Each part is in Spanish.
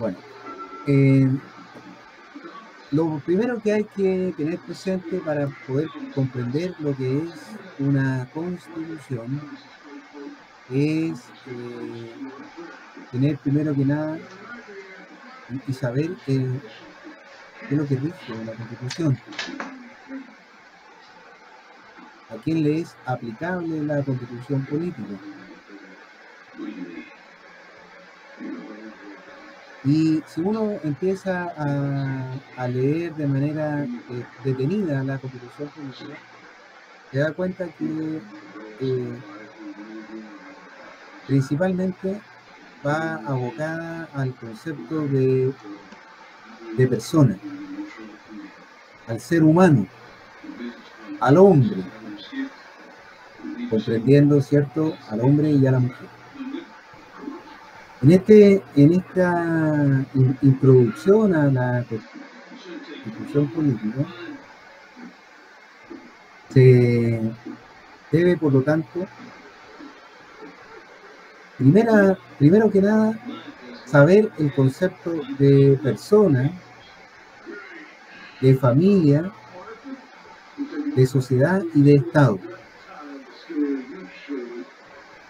Bueno, eh, lo primero que hay que tener presente para poder comprender lo que es una constitución es tener primero que nada y saber qué es lo que rige una constitución, a quién le es aplicable la constitución política. Y si uno empieza a leer de manera detenida la constitución política, se da cuenta que principalmente va abocada al concepto de persona, al ser humano, al hombre, comprendiendo, ¿cierto?, al hombre y a la mujer. En esta introducción a la constitución política, se debe, por lo tanto, primero que nada, saber el concepto de persona, de familia, de sociedad y de Estado.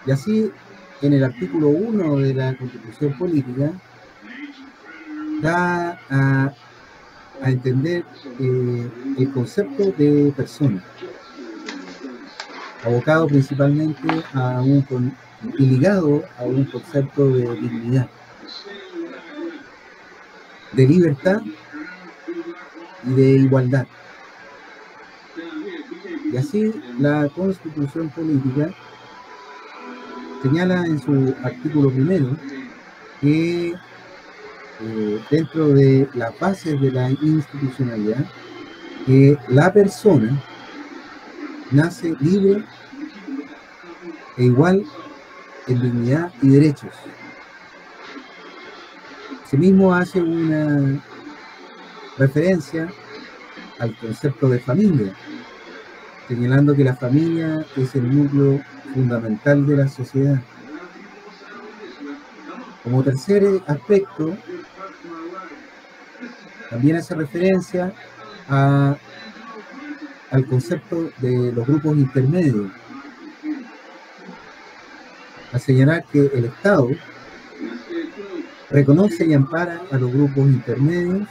Y así, en el artículo 1 de la Constitución Política, da a entender el concepto de persona, abocado principalmente y ligado a un concepto de dignidad, de libertad y de igualdad. Y así la Constitución Política señala en su artículo 1 que dentro de las bases de la institucionalidad, que la persona nace libre e igual en dignidad y derechos. Asimismo hace una referencia al concepto de familia, señalando que la familia es el núcleo fundamental de la sociedad. Como tercer aspecto, también hace referencia al concepto de los grupos intermedios, a señalar que el Estado reconoce y ampara a los grupos intermedios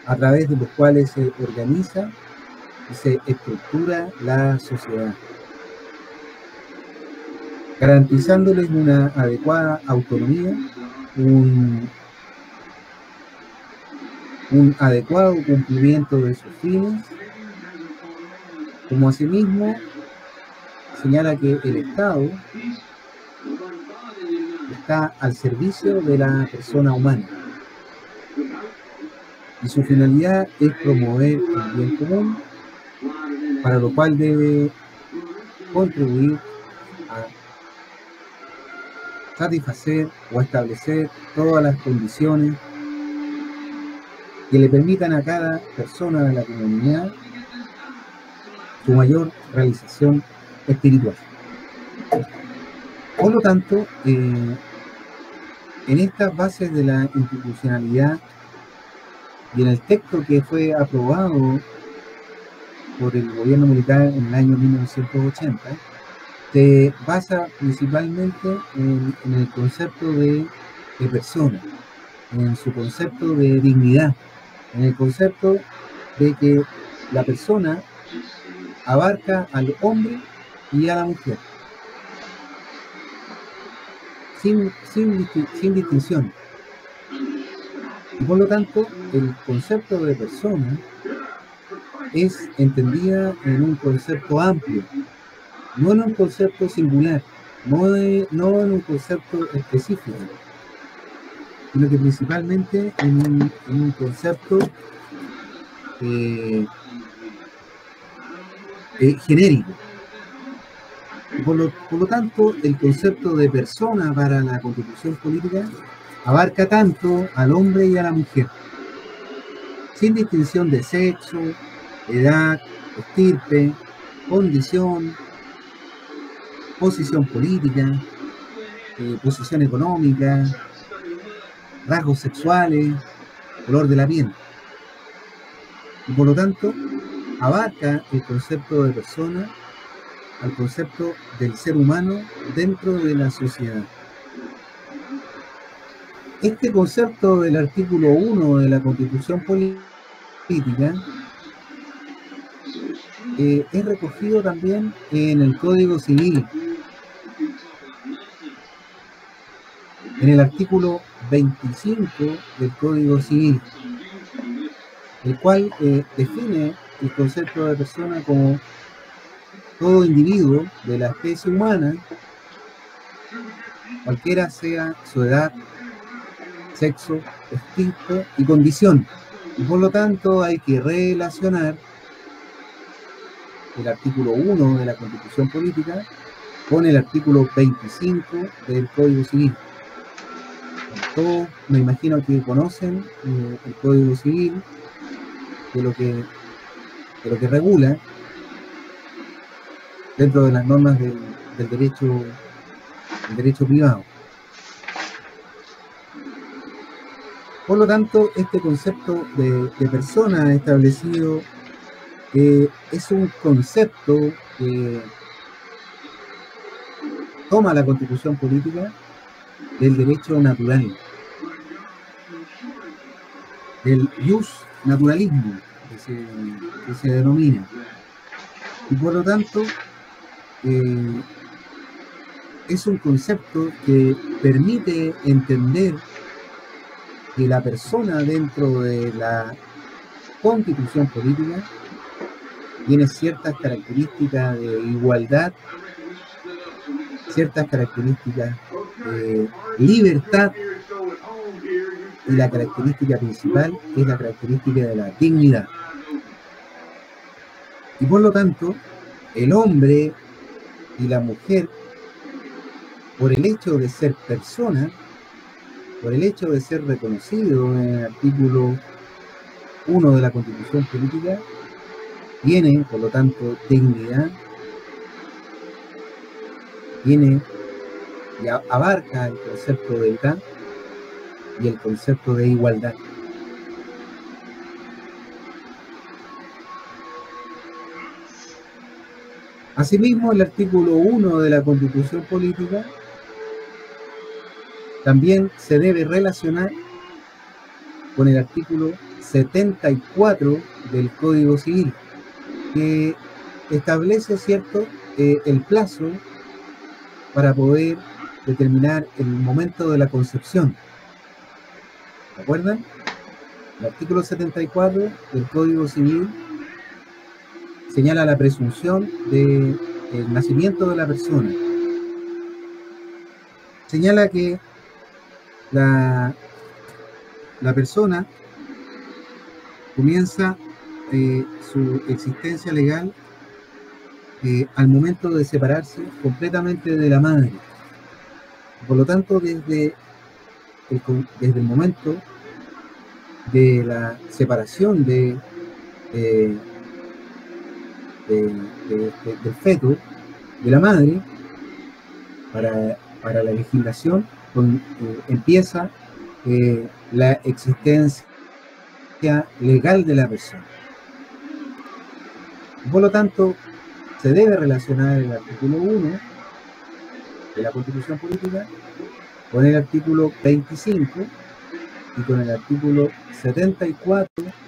a través de los cuales se organiza y se estructura la sociedad, garantizándoles una adecuada autonomía, un adecuado cumplimiento de sus fines, como asimismo señala que el Estado está al servicio de la persona humana y su finalidad es promover el bien común, para lo cual debe contribuir a satisfacer o establecer todas las condiciones que le permitan a cada persona de la comunidad su mayor realización espiritual. Por lo tanto, en estas bases de la institucionalidad y en el texto que fue aprobado por el gobierno militar en el año 1980, se basa principalmente en el concepto de persona, en su concepto de dignidad, en el concepto de que la persona abarca al hombre y a la mujer, sin distinción. Y por lo tanto, el concepto de persona es entendida en un concepto amplio, no en un concepto singular, no en un concepto específico, sino que principalmente en un concepto genérico. Por lo tanto, el concepto de persona para la Constitución Política abarca tanto al hombre y a la mujer, sin distinción de sexo, edad, estirpe, condición, posición política, posición económica, rasgos sexuales, color de la piel. Y por lo tanto, abarca el concepto de persona al concepto del ser humano dentro de la sociedad. Este concepto del artículo 1 de la Constitución Política es recogido también en el Código Civil, en el artículo 25 del Código Civil, el cual define el concepto de persona como todo individuo de la especie humana, cualquiera sea su edad, sexo, estirpe y condición. Y por lo tanto hay que relacionar el artículo 1 de la Constitución Política con el artículo 25 del Código Civil. Todos me imagino que conocen el Código Civil, de lo que regula dentro de las normas del derecho privado. Por lo tanto, este concepto de persona establecido es un concepto que toma la Constitución Política del derecho natural, del jus naturalismo que se denomina. Y por lo tanto, es un concepto que permite entender que la persona dentro de la Constitución Política tiene ciertas características de igualdad, ciertas características de libertad, y la característica principal es la característica de la dignidad. Y por lo tanto, el hombre y la mujer, por el hecho de ser persona, por el hecho de ser reconocido en el artículo 1 de la Constitución Política, tiene, por lo tanto, dignidad, tiene y abarca el concepto de edad y el concepto de igualdad. Asimismo, el artículo 1 de la Constitución Política también se debe relacionar con el artículo 74 del Código Civil, que establece, ¿cierto?, el plazo para poder determinar el momento de la concepción. ¿Se acuerdan? El artículo 74 del Código Civil señala la presunción del nacimiento de la persona. Señala que la persona comienza su existencia legal al momento de separarse completamente de la madre. Por lo tanto, desde el momento de la separación del feto de la madre, para la legislación empieza la existencia legal de la persona. Por lo tanto, se debe relacionar el artículo 1 de la Constitución Política con el artículo 25 y con el artículo 74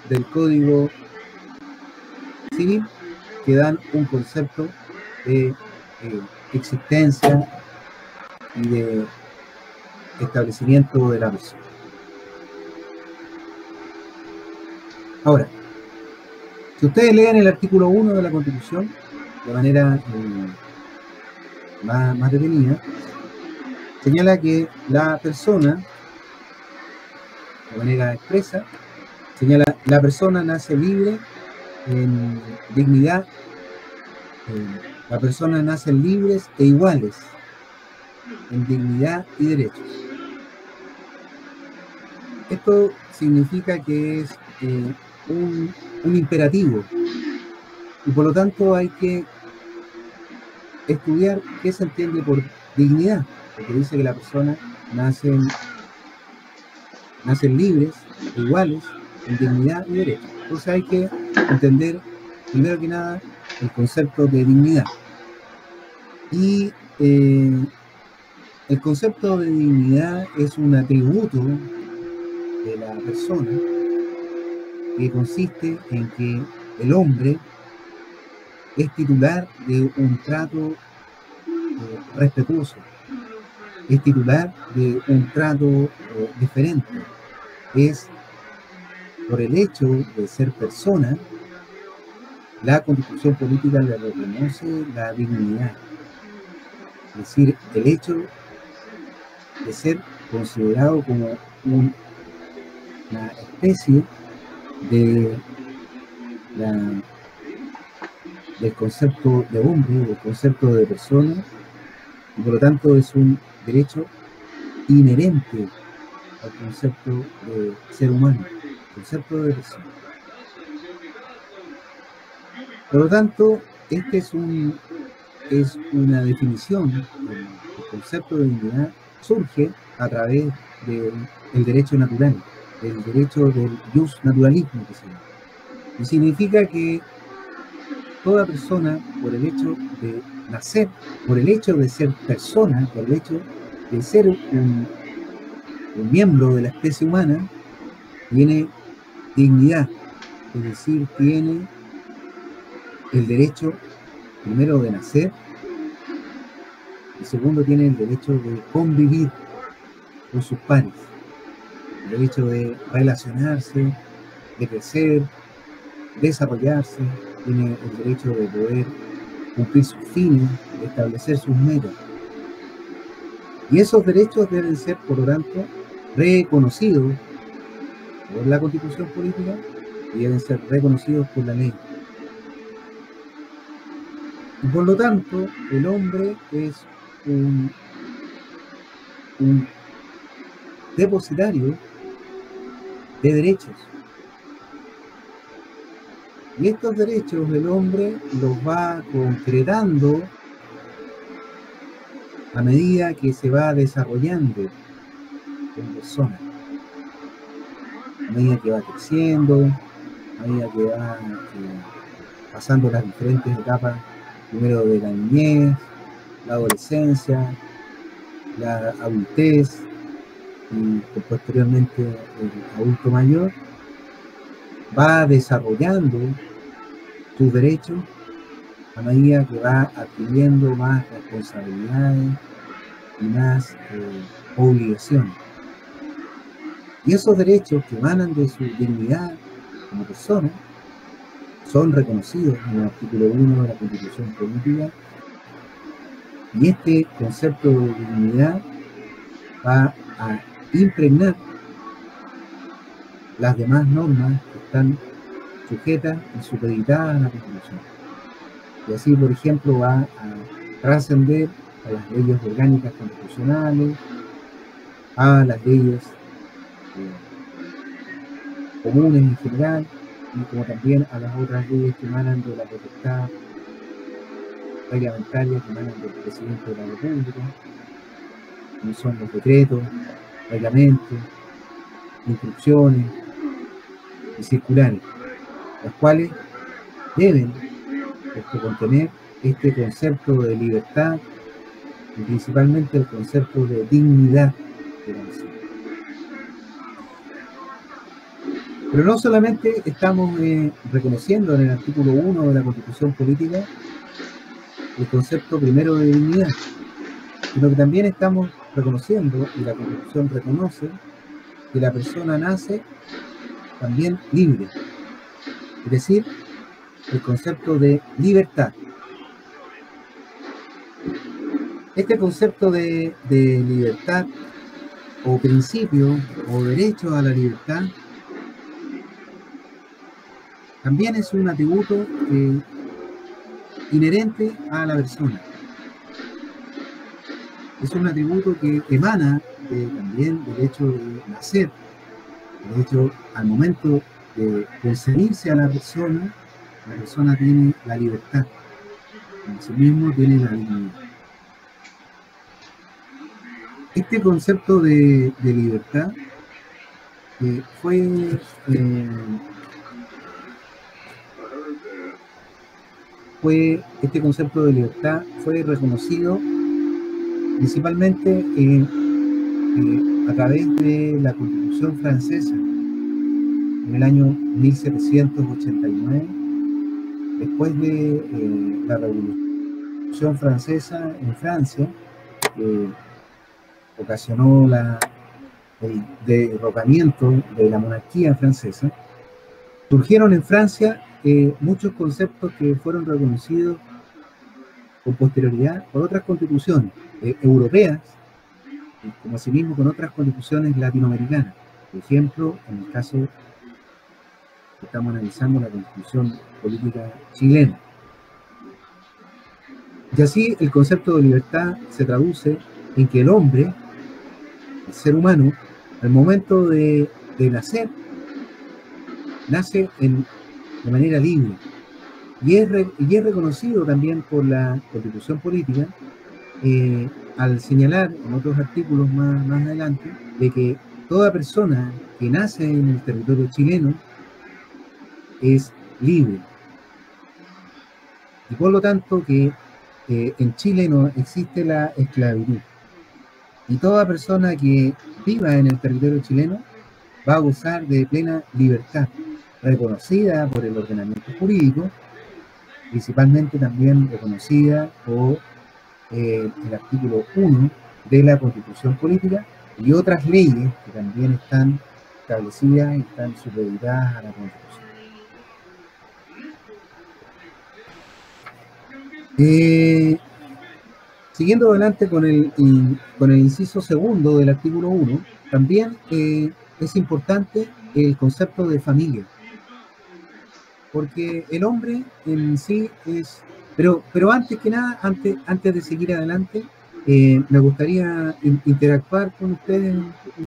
del Código Civil, que dan un concepto de existencia y de establecimiento de la persona. Ahora, si ustedes leen el artículo 1 de la Constitución de manera más detenida, señala que la persona, de manera expresa, señala la persona nace libre en dignidad, la persona nace libres e iguales en dignidad y derechos. Esto significa que es un imperativo, y por lo tanto hay que estudiar qué se entiende por dignidad, porque dice que la persona nace nacen libres, iguales, en dignidad y derecho. Entonces hay que entender, primero que nada, el concepto de dignidad. Y el concepto de dignidad es un atributo de la persona que consiste en que el hombre es titular de un trato respetuoso, es titular de un trato diferente, es por el hecho de ser persona, la Constitución política le reconoce la dignidad, es decir, el hecho de ser considerado como una especie de del concepto de hombre, del concepto de persona, y por lo tanto es un derecho inherente al concepto de ser humano, concepto de persona. Por lo tanto, este es una definición del concepto de dignidad, surge a través del derecho natural, del derecho del jus naturalismo, que se llama. Y significa que toda persona, por el hecho de nacer, por el hecho de ser persona, por el hecho de ser un miembro de la especie humana, tiene dignidad, es decir, tiene el derecho, primero, de nacer, y segundo, tiene el derecho de convivir con sus pares, el derecho de relacionarse, de crecer, desarrollarse, tiene el derecho de poder cumplir sus fines, de establecer sus metas. Y esos derechos deben ser, por lo tanto, reconocidos por la Constitución política y deben ser reconocidos por la ley. Y por lo tanto, el hombre es un depositario de derechos. Y estos derechos el hombre los va concretando a medida que se va desarrollando como persona, a medida que va creciendo, a medida que va pasando las diferentes etapas, primero de la niñez, la adolescencia, la adultez y posteriormente el adulto mayor, va desarrollando sus derechos a medida que va adquiriendo más responsabilidades y más obligaciones. Y esos derechos que emanan de su dignidad como persona son reconocidos en el artículo 1 de la Constitución política, y este concepto de dignidad va a impregnar las demás normas que están sujetas y supeditadas a la Constitución. Y así, por ejemplo, va a trascender a las leyes orgánicas constitucionales, a las leyes comunes en general, y como también a las otras leyes que emanan de la potestad reglamentaria que emanan del presidente de la República, como son los decretos, reglamentos, instrucciones y circulares, las cuales deben contener este concepto de libertad y principalmente el concepto de dignidad de la persona. Pero no solamente estamos reconociendo en el artículo 1 de la Constitución política el concepto primero de dignidad, sino que también estamos reconociendo, y la Constitución reconoce, que la persona nace también libre, es decir, el concepto de libertad. Este concepto de libertad, o principio, o derecho a la libertad, también es un atributo inherente a la persona. Es un atributo que emana también del hecho de nacer, del hecho al momento de concebirse a la persona tiene la libertad, en sí mismo tiene la dignidad. Este concepto de libertad Este concepto de libertad fue reconocido principalmente a través de la Constitución francesa en el año 1789, después de la Revolución Francesa en Francia, que ocasionó el derrocamiento de la monarquía francesa. Surgieron en Francia muchos conceptos que fueron reconocidos con posterioridad por otras constituciones europeas, como asimismo con otras constituciones latinoamericanas. Por ejemplo, en el caso que estamos analizando, la constitución política chilena. Y así el concepto de libertad se traduce en que el hombre, el ser humano, al momento de nacer, nace de manera libre. Y es reconocido también por la Constitución política, al señalar en otros artículos más adelante, de que toda persona que nace en el territorio chileno es libre. Y por lo tanto que en Chile no existe la esclavitud. Y toda persona que viva en el territorio chileno va a gozar de plena libertad, reconocida por el ordenamiento jurídico, principalmente también reconocida por el artículo 1 de la Constitución política y otras leyes que también están establecidas y están supeditadas a la Constitución. Siguiendo adelante con el inciso segundo del artículo 1, también es importante el concepto de familia, porque el hombre en sí es... Pero antes que nada, antes de seguir adelante, me gustaría interactuar con ustedes